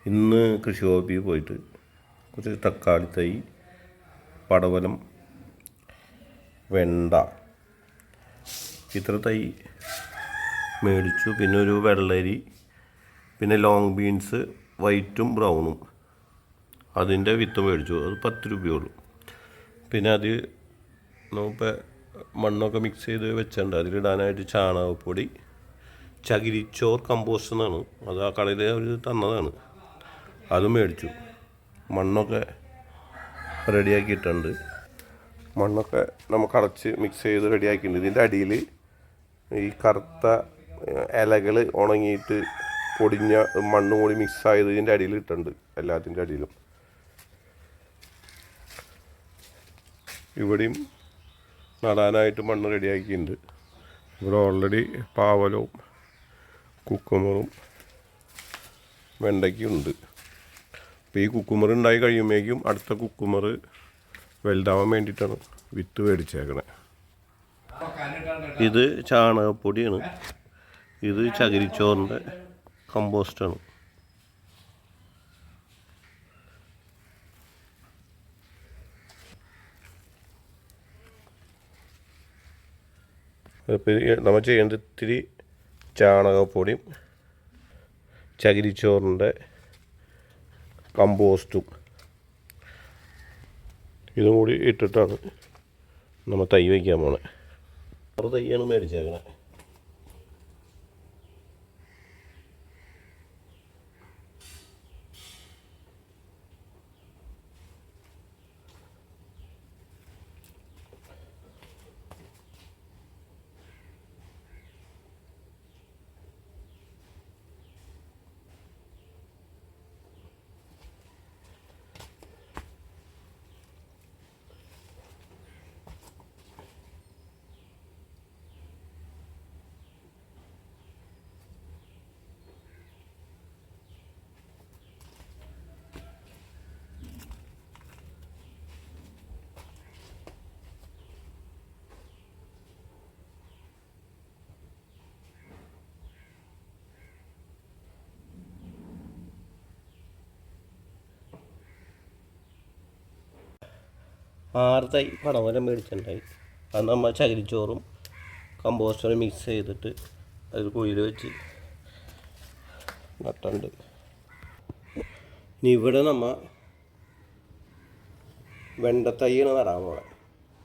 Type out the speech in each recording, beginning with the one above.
ഇന്ന് കൃഷി വകുപ്പിൽ പോയിട്ട് കുറച്ച് തക്കാളി തൈ, പടവലം, വെണ്ട ഇത്ര തൈ മേടിച്ചു. പിന്നെ ഒരു വെള്ളരി, പിന്നെ ലോങ് ബീൻസ് വൈറ്റും ബ്രൗണും അതിൻ്റെ വിത്ത് മേടിച്ചു. അത് 10 രൂപയുള്ളൂ. പിന്നെ അത് നമുക്ക് മണ്ണൊക്കെ മിക്സ് ചെയ്ത് വെച്ചിട്ടുണ്ട്. അതിലിടാനായിട്ട് ചാണകപ്പൊടി, ചകിരിച്ചോർ കമ്പോസ്റ്റ് എന്നാണ്, അത് ആ കടയിൽ അവർ തന്നതാണ്, അതും മേടിച്ചു. മണ്ണൊക്കെ റെഡിയാക്കിയിട്ടുണ്ട്. മണ്ണൊക്കെ നമുക്ക് അടച്ച് മിക്സ് ചെയ്ത് റെഡിയാക്കിയിട്ടുണ്ട്. ഇതിൻ്റെ അടിയിൽ ഈ കറുത്ത ഇലകൾ ഉണങ്ങിയിട്ട് പൊടിഞ്ഞ മണ്ണും കൂടി മിക്സായത് ഇതിൻ്റെ അടിയിൽ ഇട്ടുണ്ട്. എല്ലാത്തിൻ്റെ അടിയിലും ഇവിടെയും നടാനായിട്ട് മണ്ണ് റെഡിയാക്കിയിട്ടുണ്ട്. ഇവിടെ ഓൾറെഡി പാവലവും കുക്കുമ്പറും വെണ്ടയ്ക്കും ഉണ്ട്. അപ്പോൾ ഈ കുക്കുമ്പർ ഉണ്ടായി കഴിയുമ്പോഴേക്കും അടുത്ത കുക്കുമ്പർ വലുതാവാൻ വേണ്ടിയിട്ടാണ് വിത്ത് മേടിച്ചേക്കണേ. ഇത് ചാണകപ്പൊടിയാണ്, ഇത് ചകിരിച്ചോറിൻ്റെ കമ്പോസ്റ്റാണ്. നമ്മൾ ചെയ്യേണ്ടത് ഇത്തിരി ചാണകപ്പൊടിയും ചകിരിച്ചോറിൻ്റെ കമ്പോസ്റ്റും ഇതും കൂടി ഇട്ടിട്ടാണ് നമ്മൾ തൈ വയ്ക്കാൻ പോണേ. 6 തൈയാണ് മേടിച്ചേക്കണേ. ആറ് തൈ പടവലം മേടിച്ചിട്ടുണ്ടായി. അത് നമ്മൾ ചകിരിച്ചോറും കമ്പോസ്റ്ററും മിക്സ് ചെയ്തിട്ട് അതിൽ കുഴിയിൽ വെച്ച് നട്ടുണ്ട്. ഇനി ഇവിടെ നമ്മൾ വെണ്ടത്തൈയാണ് നടാൻ പോകണം.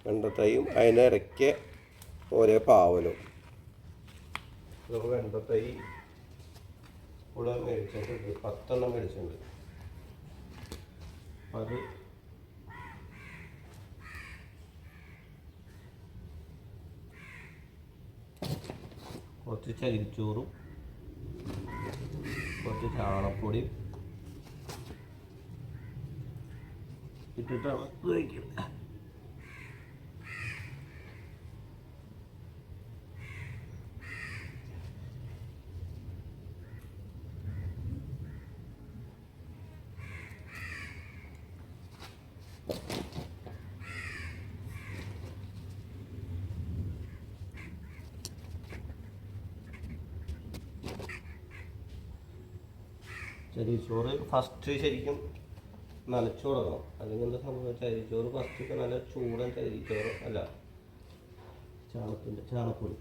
വെണ്ടത്തൈയും അതിൻ്റെ ഇടയ്ക്ക് ഒരേ പാവലും. വെണ്ടത്തൈ ഇവിടെ മേടിച്ചിട്ടുണ്ട്, 10 എണ്ണം മേടിച്ചിട്ടുണ്ട്. അത് കുറച്ച് ചകിരിച്ചോറും കുറച്ച് ചാണകപ്പൊടിയും ഇട്ടിട്ടാണ് വയ്ക്കുന്നത്. ചകിരിച്ചോറ് ഫസ്റ്റ് ശരിക്കും നനച്ചു കൊടുക്കണം. അല്ലെങ്കിൽ എന്താ സംഭവം, ചകിരിച്ചോറ് ഫസ്റ്റൊക്കെ നല്ല ചൂടൻ ചകിരിച്ചോറ് അല്ല ചാണകപ്പൊടി.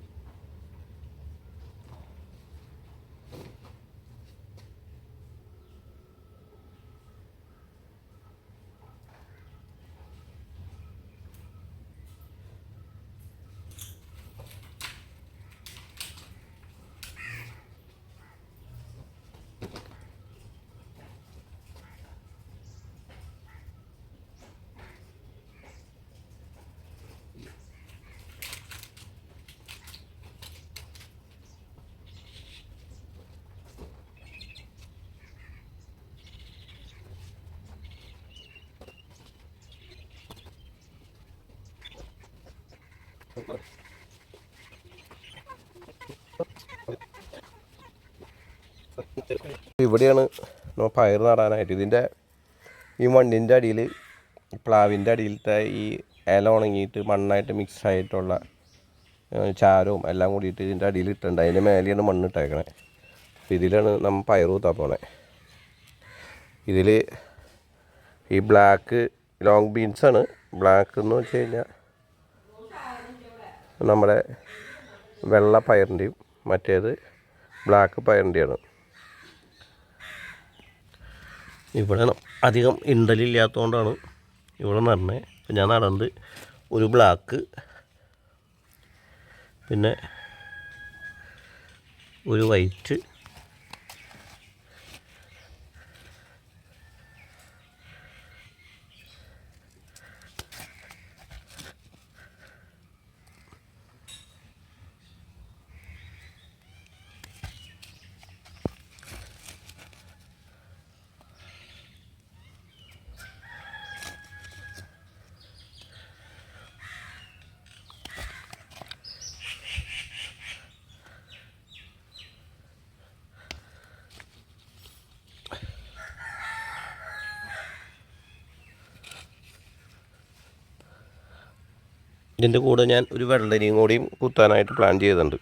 ഇവിടെയാണ് നമ്മൾ പയർ നടാനായിട്ട്. ഇതിൻ്റെ ഈ മണ്ണിൻ്റെ അടിയിൽ, പ്ലാവിൻ്റെ അടിയിലത്തെ ഈ ഇല ഉണങ്ങിയിട്ട് മണ്ണായിട്ട് മിക്സ് ആയിട്ടുള്ള ചാരവും എല്ലാം കൂടിയിട്ട് ഇതിൻ്റെ അടിയിൽ ഇട്ടുണ്ട്. അതിൻ്റെ മേലെയാണ് മണ്ണിട്ടേക്കണേ. അപ്പോൾ ഇതിലാണ് നമ്മൾ പയർ കുത്താൻ പോണേ. ഇതിൽ ഈ ബ്ലാക്ക് ലോങ് ബീൻസാണ്. ബ്ലാക്ക് എന്ന് വെച്ച് കഴിഞ്ഞാൽ നമ്മുടെ വെള്ള പയറിൻ്റെയും മറ്റേത് ബ്ലാക്ക് പയറിൻ്റെയാണ്. ഇവിടെ അധികം ഇണ്ടലില്ലാത്തതുകൊണ്ടാണ് ഇവിടെ നടന്നത്. ഞാൻ നടന്നത് ഒരു ബ്ലാക്ക്, പിന്നെ ഒരു വൈറ്റ്, ഇതിൻ്റെ കൂടെ ഞാൻ ഒരു വെള്ളരിയും കൂടിയും കുത്താനായിട്ട് പ്ലാൻ ചെയ്തിട്ടുണ്ട്.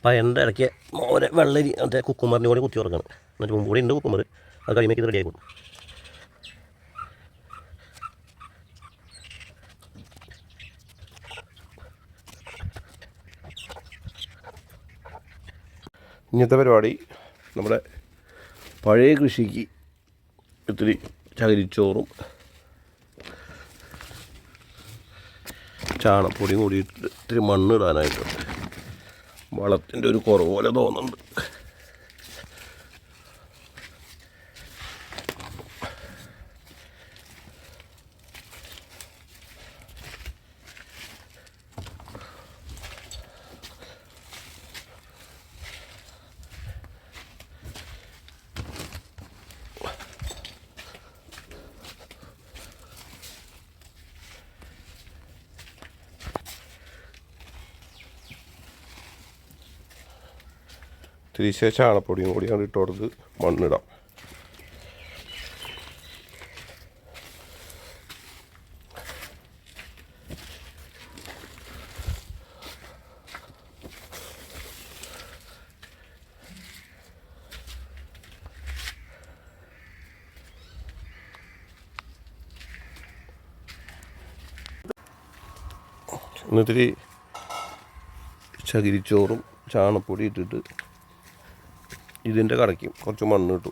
പയറിൻ്റെ ഇടയ്ക്ക് മോനെ വെള്ളരി മറ്റേ കുക്കുമ്പറിൻ്റെ കൂടി കുത്തി ഉറക്കണം. എന്നിട്ട് മുമ്പ് കൂടി ഉണ്ട് കുക്കുമ്പർ, അത് കഴിയുമ്പോൾ ഇത് റെഡി ആയിക്കോളും. ഇന്നത്തെ പരിപാടി നമ്മുടെ പഴയ കൃഷിക്ക് ഇത്തിരി ചകിരിച്ചോറും ചാണപ്പൊടിയും കൂടിയിട്ട് ഇത്തിരി മണ്ണിടാനായിട്ടുണ്ട്. വളത്തിൻ്റെ ഒരു കുറവ് പോലെ തോന്നുന്നുണ്ട്. തിരിച്ച് ചാണപ്പൊടിയും കൂടി അങ്ങോട്ട് ഇട്ട് കൊടുത്ത് മണ്ണിടാം. എന്നിത്തിരി ചകിരിച്ചോറും ചാണപ്പൊടി ഇട്ടിട്ട് ഇതിൻ്റെ കടയ്ക്കും കുറച്ച് മണ്ണ് ഇട്ടു.